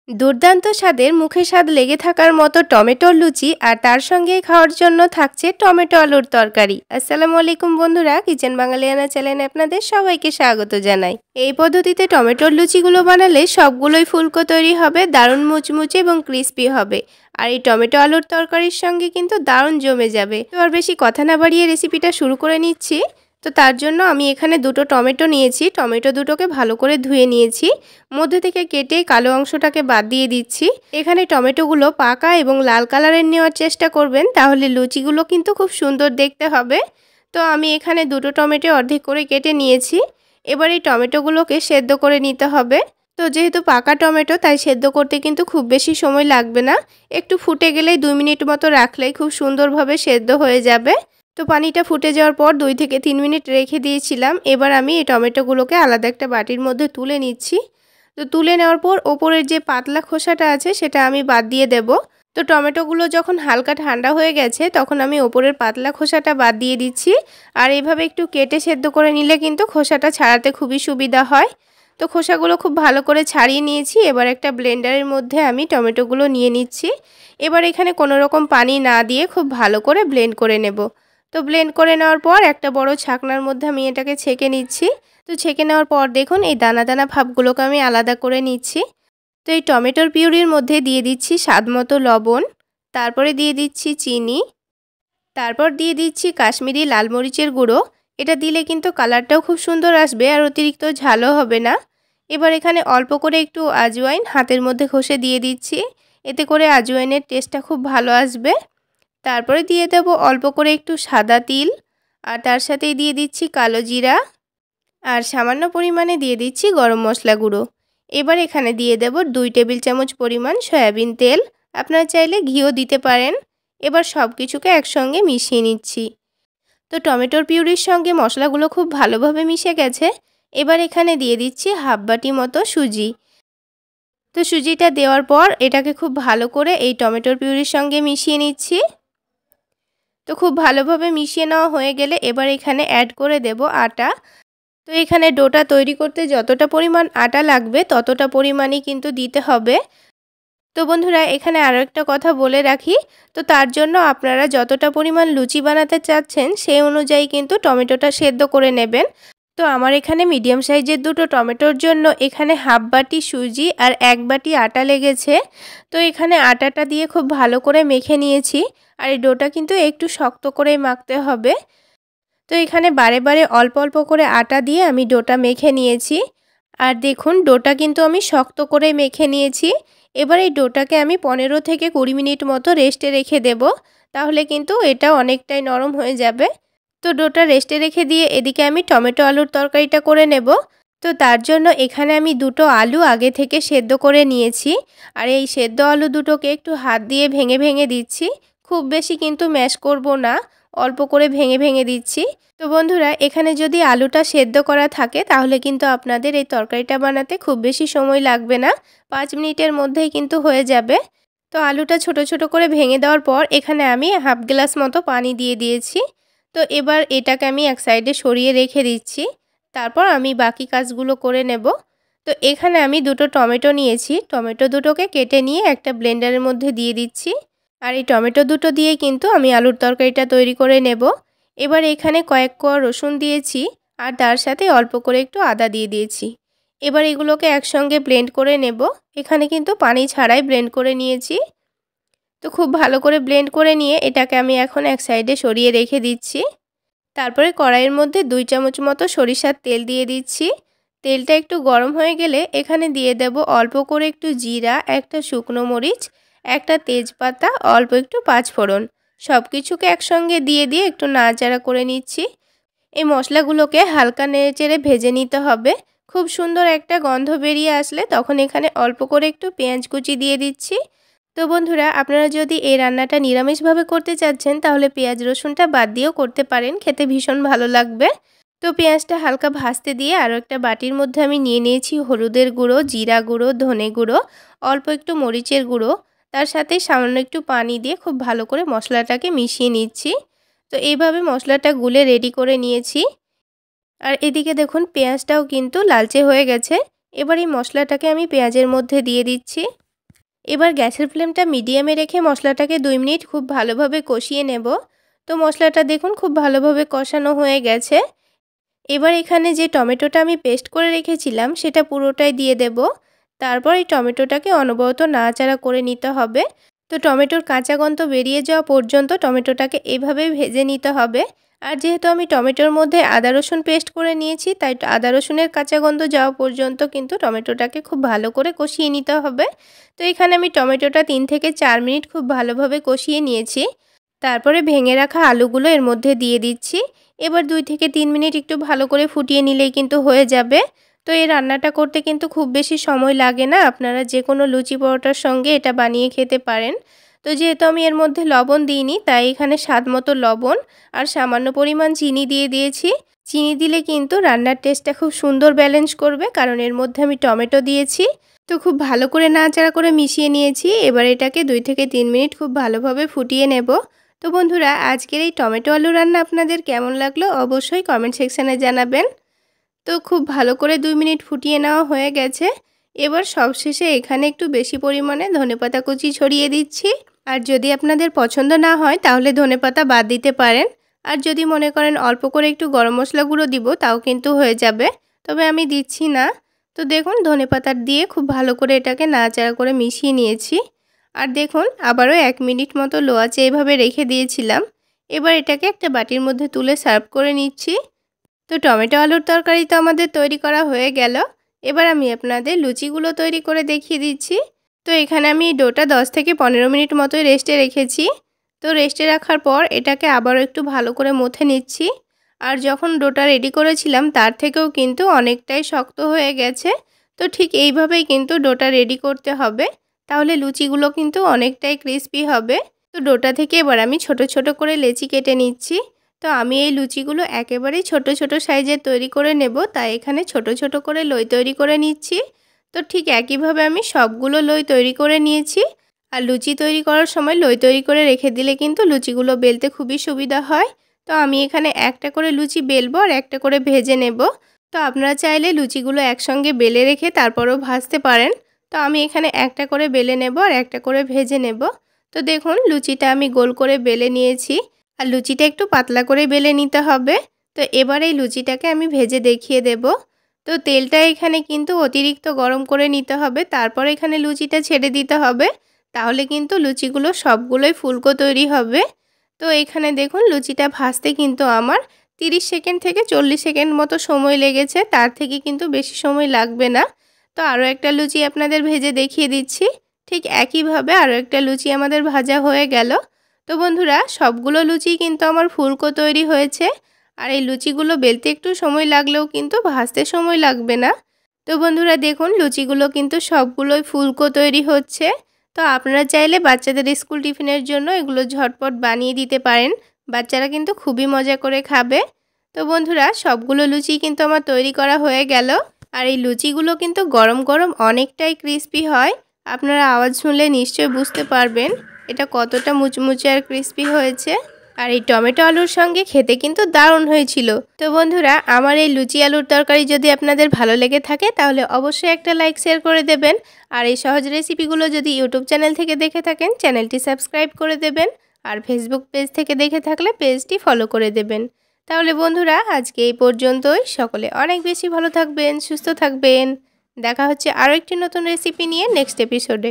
দুর্দান্ত স্বাদের মুখে স্বাদ লেগে থাকার মতো টমেটোর লুচি আর তার সঙ্গে খাওয়ার জন্য থাকছে টমেটো আলুর তরকারি। আসসালামু আলাইকুম বন্ধুরা, কিচেন বাঙালিয়ানা চ্যানেলে আপনাদের সবাইকে স্বাগত জানাই। এই পদ্ধতিতে টমেটোর লুচিগুলো বানালে সবগুলোই ফুলকো তৈরি হবে, দারুণ মুচমুচে এবং ক্রিস্পি হবে। আর এই টমেটো আলুর তরকারির সঙ্গে কিন্তু দারুণ জমে যাবে। তো আর বেশি কথা না বাড়িয়ে রেসিপিটা শুরু করে নিচ্ছি। তো তার জন্য আমি এখানে দুটো টমেটো নিয়েছি। টমেটো দুটোকে ভালো করে ধুয়ে নিয়েছি, মধ্যে থেকে কেটে কালো অংশটাকে বাদ দিয়ে দিচ্ছি। এখানে টমেটোগুলো পাকা এবং লাল কালারের নেওয়ার চেষ্টা করবেন, তাহলে লুচিগুলো কিন্তু খুব সুন্দর দেখতে হবে। তো আমি এখানে দুটো টমেটো অর্ধেক করে কেটে নিয়েছি। এবার এই টমেটোগুলোকে সেদ্ধ করে নিতে হবে। তো যেহেতু পাকা টমেটো, তাই সেদ্ধ করতে কিন্তু খুব বেশি সময় লাগবে না। একটু ফুটে গেলেই 2 মিনিট মতো রাখলেই খুব সুন্দরভাবে সেদ্ধ হয়ে যাবে। তো পানিটা ফুটে যাওয়ার পর 2 থেকে 3 মিনিট রেখে দিয়েছিলাম। এবার আমি এই টমেটোগুলোকে আলাদা একটা বাটির মধ্যে তুলে নিচ্ছি। তো তুলে নেওয়ার পর ওপরের যে পাতলা খোসাটা আছে সেটা আমি বাদ দিয়ে দেব। তো টমেটোগুলো যখন হালকা ঠান্ডা হয়ে গেছে তখন আমি ওপরের পাতলা খোসাটা বাদ দিয়ে দিচ্ছি। আর এইভাবে একটু কেটে সেদ্ধ করে নিলে কিন্তু খোসাটা ছাড়াতে খুবই সুবিধা হয়। তো খোসাগুলো খুব ভালো করে ছাড়িয়ে নিয়েছি। এবার একটা ব্লেন্ডারের মধ্যে আমি টমেটোগুলো নিয়ে নিচ্ছি। এবার এখানে কোনো রকম পানি না দিয়ে খুব ভালো করে ব্লেন্ড করে নেব। তো ব্লেন্ড করে নেওয়ার পর একটা বড় ছাকনার মধ্যে আমি এটাকে ছেঁকে নিচ্ছি। তো ছেঁকে নেওয়ার পর দেখুন এই দানা দানা ভাবগুলোকে আমি আলাদা করে নিচ্ছি। তো এই টমেটোর পিউরির মধ্যে দিয়ে দিচ্ছি স্বাদমতো লবণ, তারপরে দিয়ে দিচ্ছি চিনি, তারপর দিয়ে দিচ্ছি কাশ্মীরি লাল মরিচের গুঁড়ো। এটা দিলে কিন্তু কালারটাও খুব সুন্দর আসবে আর অতিরিক্ত ঝালও হবে না। এবার এখানে অল্প করে একটু আজওয়াইন হাতের মধ্যে ঘষে দিয়ে দিচ্ছি, এতে করে আজওয়াইনের টেস্টটা খুব ভালো আসবে। তারপরে দিয়ে দেব অল্প করে একটু সাদা তিল, আর তার সাথেই দিয়ে দিচ্ছি কালো জিরা, আর সামান্য পরিমাণে দিয়ে দিচ্ছি গরম মশলা গুঁড়ো। এবার এখানে দিয়ে দেব 2 টেবিল চামচ পরিমাণ সয়াবিন তেল, আপনারা চাইলে ঘিও দিতে পারেন। এবার সব কিছুকে একসঙ্গে মিশিয়ে নিচ্ছি। তো টমেটোর পিউরির সঙ্গে মশলাগুলো খুব ভালোভাবে মিশে গেছে। এবার এখানে দিয়ে দিচ্ছি হাফ বাটি মতো সুজি। তো সুজিটা দেওয়ার পর এটাকে খুব ভালো করে এই টমেটোর পিউরির সঙ্গে মিশিয়ে নিচ্ছি। তো খুব ভালোভাবে মিশিয়ে নেওয়া হয়ে গেলে এবার এখানে অ্যাড করে দেব আটা। তো এখানে ডোটা তৈরি করতে যতটা পরিমাণ আটা লাগবে ততটা পরিমাণই কিন্তু দিতে হবে। তো বন্ধুরা, এখানে আরও একটা কথা বলে রাখি, তো তার জন্য আপনারা যতটা পরিমাণ লুচি বানাতে চাচ্ছেন সেই অনুযায়ী কিন্তু টমেটোটা সেদ্ধ করে নেবেন। তো আমার এখানে মিডিয়াম সাইজের দুটো টমেটোর জন্য এখানে হাফ বাটি সুজি আর 1 বাটি আটা লেগেছে। তো এখানে আটাটা দিয়ে খুব ভালো করে মেখে নিয়েছি। আর এই ডোটা কিন্তু একটু শক্ত করেই মাখতে হবে। তো এখানে বারে বারে অল্প অল্প করে আটা দিয়ে আমি ডোটা মেখে নিয়েছি। আর দেখুন ডোটা কিন্তু আমি শক্ত করে মেখে নিয়েছি। এবার এই ডোটাকে আমি 15 থেকে 20 মিনিট মতো রেস্টে রেখে দেব, তাহলে কিন্তু এটা অনেকটাই নরম হয়ে যাবে। তো ডোটা রেস্টে রেখে দিয়ে এদিকে আমি টমেটো আলুর তরকারিটা করে নেব। তো তার জন্য এখানে আমি দুটো আলু আগে থেকে সেদ্ধ করে নিয়েছি। আর এই সেদ্ধ আলু দুটোকে একটু হাত দিয়ে ভেঙে ভেঙে দিচ্ছি, খুব বেশি কিন্তু ম্যাশ করব না, অল্প করে ভেঙে ভেঙে দিচ্ছি। তো বন্ধুরা, এখানে যদি আলুটা সেদ্ধ করা থাকে তাহলে কিন্তু আপনাদের এই তরকারিটা বানাতে খুব বেশি সময় লাগবে না, 5 মিনিটের মধ্যেই কিন্তু হয়ে যাবে। তো আলুটা ছোট ছোট করে ভেঙে দেওয়ার পর এখানে আমি হাফ গ্লাস মতো পানি দিয়ে দিয়েছি। তো এবার এটাকে আমি এক সাইডে সরিয়ে রেখে দিচ্ছি। তারপর আমি বাকি কাজগুলো করে নেব। তো এখানে আমি দুটো টমেটো নিয়েছি। টমেটো দুটোকে কেটে নিয়ে একটা ব্লেন্ডারের মধ্যে দিয়ে দিচ্ছি। আর এই টমেটো দুটো দিয়ে কিন্তু আমি আলুর তরকারিটা তৈরি করে নেব। এবার এখানে কয়েক কোয়া রসুন দিয়েছি, আর তার সাথে অল্প করে একটু আদা দিয়ে দিয়েছি। এবার এগুলোকে একসঙ্গে ব্লেন্ড করে নেব। এখানে কিন্তু পানি ছাড়াই ব্লেন্ড করে নিয়েছি। তো খুব ভালো করে ব্লেন্ড করে নিয়ে এটাকে আমি এখন এক সাইডে সরিয়ে রেখে দিচ্ছি। তারপরে কড়াইয়ের মধ্যে 2 চামচ মতো সরিষার তেল দিয়ে দিচ্ছি। তেলটা একটু গরম হয়ে গেলে এখানে দিয়ে দেব অল্প করে একটু জিরা, একটা শুকনো মরিচ, একটা তেজপাতা, অল্প একটু পাঁচফোড়ন। সব কিছুকে একসঙ্গে দিয়ে একটু নাড়াচাড়া করে নিচ্ছি। এই মশলাগুলোকে হালকা নেড়েচেড়ে ভেজে নিতে হবে। খুব সুন্দর একটা গন্ধ বেরিয়ে আসলে তখন এখানে অল্প করে একটু পেঁয়াজ কুচি দিয়ে দিচ্ছি। তো বন্ধুরা, আপনারা যদি এই রান্নাটা নিরামিষভাবে করতে চাচ্ছেন তাহলে পেঁয়াজ রসুনটা বাদ দিয়েও করতে পারেন, খেতে ভীষণ ভালো লাগবে। তো পেঁয়াজটা হালকা ভাজতে দিয়ে আরও একটা বাটির মধ্যে আমি নিয়ে নিয়েছি হলুদের গুঁড়ো, জিরা গুঁড়ো, ধনে গুঁড়ো, অল্প একটু মরিচের গুঁড়ো, তার সাথে সামান্য একটু পানি দিয়ে খুব ভালো করে মশলাটাকে মিশিয়ে নিচ্ছি। তো এইভাবে মশলাটা গুলে রেডি করে নিয়েছি। আর এদিকে দেখুন পেঁয়াজটাও কিন্তু লালচে হয়ে গেছে। এবার এই মশলাটাকে আমি পেঁয়াজের মধ্যে দিয়ে দিচ্ছি। এবার গ্যাসের ফ্লেমটা মিডিয়ামে রেখে মশলাটাকে 2 মিনিট খুব ভালোভাবে কষিয়ে নেব। তো মশলাটা দেখুন খুব ভালোভাবে কষানো হয়ে গেছে। এবার এখানে যে টমেটোটা আমি পেস্ট করে রেখেছিলাম সেটা পুরোটাই দিয়ে দেব। তারপর এই টমেটোটাকে অনবরত নাড়াচাড়া করে নিতে হবে। তো টমেটোর কাঁচা গন্ধ বেরিয়ে যাওয়া পর্যন্ত টমেটোটাকে এভাবেই ভেজে নিতে হবে। আর যেহেতু আমি টমেটোর মধ্যে আদা রসুন পেস্ট করে নিয়েছি, তাই আদা রসুনের কাঁচা গন্ধ যাওয়া পর্যন্ত কিন্তু টমেটোটাকে খুব ভালো করে কষিয়ে নিতে হবে। তো এখানে আমি টমেটোটা 3 থেকে 4 মিনিট খুব ভালোভাবে কষিয়ে নিয়েছি। তারপরে ভেঙে রাখা আলুগুলো এর মধ্যে দিয়ে দিচ্ছি। এবার 2 থেকে 3 মিনিট একটু ভালো করে ফুটিয়ে নিলেই কিন্তু হয়ে যাবে। তো এই রান্নাটা করতে কিন্তু খুব বেশি সময় লাগে না। আপনারা যে কোনো লুচি পরোটার সঙ্গে এটা বানিয়ে খেতে পারেন। তো যেহেতু আমি এর মধ্যে লবণ দিইনি, তাই এখানে স্বাদ মতো লবণ আর সামান্য পরিমাণ চিনি দিয়ে দিয়েছি। চিনি দিলে কিন্তু রান্নার টেস্টটা খুব সুন্দর ব্যালেন্স করবে, কারণ এর মধ্যে আমি টমেটো দিয়েছি। তো খুব ভালো করে নাড়াচাড়া করে মিশিয়ে নিয়েছি। এবার এটাকে 2 থেকে 3 মিনিট খুব ভালোভাবে ফুটিয়ে নেব। তো বন্ধুরা, আজকের এই টমেটো আলু রান্না আপনাদের কেমন লাগলো অবশ্যই কমেন্ট সেকশানে জানাবেন। তো খুব ভালো করে 2 মিনিট ফুটিয়ে নেওয়া হয়ে গেছে। এবার সবশেষে এখানে একটু বেশি পরিমাণে ধনেপাতা কুচি ছড়িয়ে দিচ্ছি। আর যদি আপনাদের পছন্দ না হয় তাহলে ধনেপাতা বাদ দিতে পারেন। আর যদি মনে করেন অল্প করে একটু গরম মশলা গুঁড়ো দিব, তাও কিন্তু হয়ে যাবে, তবে আমি দিচ্ছি না। তো দেখুন ধনেপাতা দিয়ে খুব ভালো করে এটাকে নাড়াচাড়া করে মিশিয়ে নিয়েছি। আর দেখুন আবারও 1 মিনিট মতো লো আঁচে এভাবে রেখে দিয়েছিলাম। এবার এটাকে একটা বাটির মধ্যে তুলে সার্ভ করে নিচ্ছি। তো টমেটো আলুর তরকারি তো আমাদের তৈরি করা হয়ে গেল। এবার আমি আপনাদের লুচিগুলো তৈরি করে দেখিয়ে দিচ্ছি। তো এখানে আমি ডোটা 10 থেকে 15 মিনিট মতোই রেস্টে রেখেছি। তো রেস্টে রাখার পর এটাকে আবারও একটু ভালো করে মথে নিচ্ছি। আর যখন ডোটা রেডি করেছিলাম তার থেকেও কিন্তু অনেকটাই শক্ত হয়ে গেছে। তো ঠিক এইভাবেই কিন্তু ডোটা রেডি করতে হবে, তাহলে লুচিগুলো কিন্তু অনেকটাই ক্রিস্পি হবে। তো ডোটা থেকে এবার আমি ছোট ছোট করে লেচি কেটে নিচ্ছি। তো আমি এই লুচিগুলো একেবারেই ছোট ছোট সাইজের তৈরি করে নেব, তাই এখানে ছোট ছোট করে লই তৈরি করে নিচ্ছি। তো ঠিক একইভাবে আমি সবগুলো লই তৈরি করে নিয়েছি। আর লুচি তৈরি করার সময় লই তৈরি করে রেখে দিলে কিন্তু লুচিগুলো বেলতে খুবই সুবিধা হয়। তো আমি এখানে একটা করে লুচি বেলবো আর একটা করে ভেজে নেব। তো আপনারা চাইলে লুচিগুলো একসঙ্গে বেলে রেখে তারপরেও ভাজতে পারেন। তো আমি এখানে একটা করে বেলে নেব আর একটা করে ভেজে নেব। তো দেখুন লুচিটা আমি গোল করে বেলে নিয়েছি। আর লুচিটা একটু পাতলা করে বেলে নিতে হবে। তো এবার এই লুচিটাকে আমি ভেজে দেখিয়ে দেব। তো তেলটা এখানে কিন্তু অতিরিক্ত গরম করে নিতে হবে, তারপর এখানে লুচিটা ছেড়ে দিতে হবে। তাহলে কিন্তু লুচিগুলো সবগুলোই ফুলকো তৈরি হবে। তো এখানে দেখুন লুচিটা ভাজতে কিন্তু আমার 30 সেকেন্ড থেকে 40 সেকেন্ড মতো সময় লেগেছে, তার থেকে কিন্তু বেশি সময় লাগবে না। তো আরও একটা লুচি আপনাদের ভেজে দেখিয়ে দিচ্ছি। ঠিক একইভাবে আরও একটা লুচি আমাদের ভাজা হয়ে গেল। তো বন্ধুরা, সবগুলো লুচি কিন্তু আমার ফুলকো তৈরি হয়েছে। আর এই লুচিগুলো বেলতে একটু সময় লাগলেও কিন্তু ভাজতে সময় লাগবে না। তো বন্ধুরা দেখুন লুচিগুলো কিন্তু সবগুলোই ফুলকো তৈরি হচ্ছে। তো আপনারা চাইলে বাচ্চাদের স্কুল টিফিনের জন্য এগুলো ঝটপট বানিয়ে দিতে পারেন। বাচ্চারা কিন্তু খুবই মজা করে খাবে। তো বন্ধুরা, সবগুলো লুচি কিন্তু আমার তৈরি করা হয়ে গেল। আর এই লুচিগুলো কিন্তু গরম গরম অনেকটাই ক্রিস্পি হয়। আপনারা আওয়াজ শুনলে নিশ্চয়ই বুঝতে পারবেন এটা কতটা মুচমুচে আর ক্রিস্পি হয়েছে। আর এই টমেটো আলুর সঙ্গে খেতে কিন্তু দারুণ হয়েছিল। তো বন্ধুরা, আমার এই লুচি আলুর তরকারি যদি আপনাদের ভালো লেগে থাকে তাহলে অবশ্যই একটা লাইক শেয়ার করে দেবেন। আর এই সহজ রেসিপিগুলো যদি ইউটিউব চ্যানেল থেকে দেখে থাকেন চ্যানেলটি সাবস্ক্রাইব করে দেবেন। আর ফেসবুক পেজ থেকে দেখে থাকলে পেজটি ফলো করে দেবেন। তাহলে বন্ধুরা, আজকে এই পর্যন্তই। সকলে অনেক বেশি ভালো থাকবেন, সুস্থ থাকবেন। দেখা হচ্ছে আরও একটি নতুন রেসিপি নিয়ে নেক্সট এপিসোডে।